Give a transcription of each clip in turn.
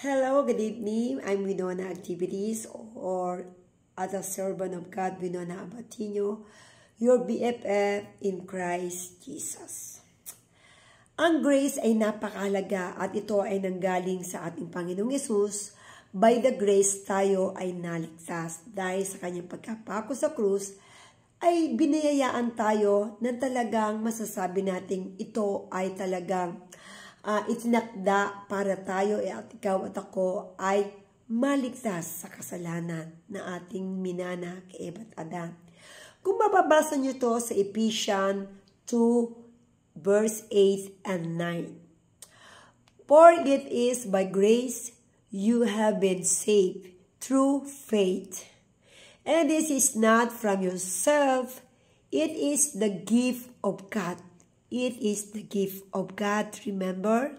Hello, good evening. I'm Winona Activities, or as a servant of God, Winona Abatino, your BFF in Christ Jesus. Ang grace ay napakahalaga at ito ay nanggaling sa ating Panginoong Yesus. By the grace tayo ay naligtas dahil sa kanyang pagkapako sa krus ay binayayaan tayo na talagang masasabi nating ito ay talagang itinakda para tayo at ikaw at ako ay maligtas sa kasalanan na ating minana kay Eva at Adan. Kung mababasa nyo to sa Ephesians 2 verse 8 and 9. For it is by grace you have been saved through faith. And this is not from yourself, it is the gift of God. It is the gift of God, remember?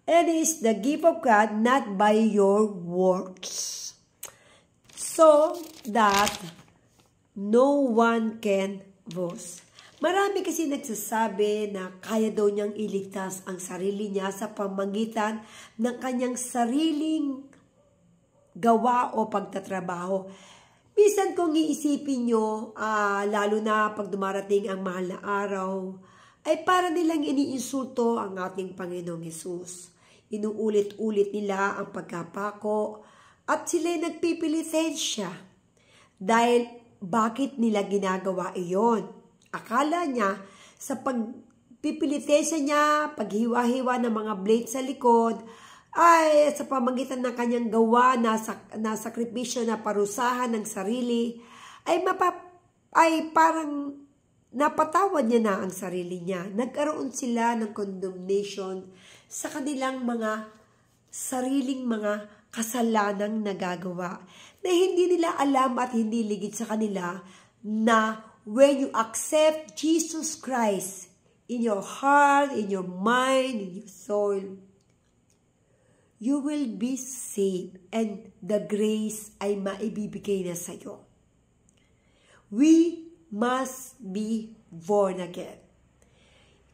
It is the gift of God, not by your works. So that no one can boast. Marami kasi nagsasabi na kaya daw niyang iligtas ang sarili niya sa pamamagitan ng kanyang sariling gawa o pagtatrabaho. Minsan kung iisipin nyo, lalo na pag dumarating ang mahal na araw, ay para nilang iniinsulto ang ating Panginoong Yesus. Inuulit-ulit nila ang pagkapako at sila'y nagpipilitin siya. Dahil bakit nila ginagawa iyon? Akala niya sa pagpipilitin niya, paghiwa-hiwa ng mga blade sa likod, ay sa pamamagitan ng kanyang gawa na sakripisyo na parusahan ng sarili, ay parang napatawad niya na ang sarili niya. Nagkaroon sila ng condemnation sa kanilang mga sariling mga kasalanang nagagawa na hindi nila alam at hindi ligid sa kanila na when you accept Jesus Christ in your heart, in your mind, in your soul, you will be saved and the grace ay maibibigay na sa iyo. We must be born again.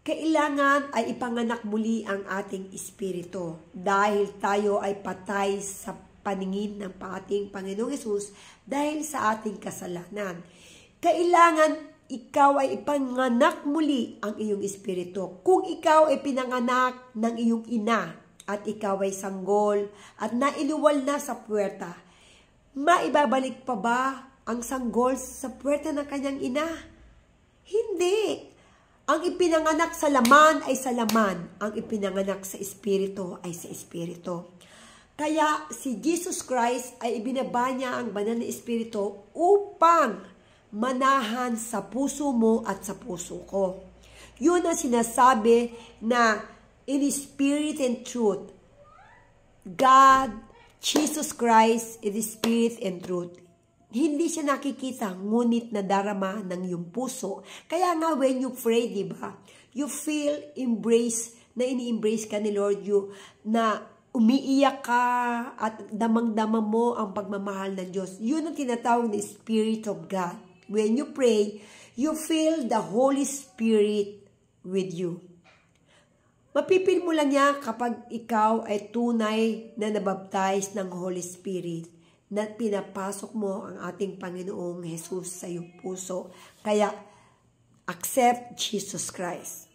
Kailangan ay ipanganak muli ang ating espiritu dahil tayo ay patay sa paningin ng ating Panginoong Yesus dahil sa ating kasalanan. Kailangan ikaw ay ipanganak muli ang iyong espiritu. Kung ikaw ay pinanganak ng iyong ina at ikaw ay sanggol at nailuwal na sa puwerta, maibabalik pa ba ang sanggol sa puwerta ng kanyang ina? Hindi. Ang ipinanganak sa laman ay sa laman. Ang ipinanganak sa espiritu ay sa espiritu. Kaya si Jesus Christ ay ibinaba niya ang banal na espiritu upang manahan sa puso mo at sa puso ko. Yun ang sinasabi na in spirit and truth. God, Jesus Christ, is spirit and truth. Hindi siya nakikita, ngunit nadarama ng iyong puso. Kaya nga when you pray, di ba? You feel embrace, na ini-embrace ka ni Lord you, na umiiyak ka at damang-dama mo ang pagmamahal ng Diyos. Yun ang tinatawag na Spirit of God. When you pray, you feel the Holy Spirit with you. Mapipil mo lang niya kapag ikaw ay tunay na nabaptize ng Holy Spirit na pinapasok mo ang ating Panginoong Jesus sa iyong puso. Kaya, accept Jesus Christ.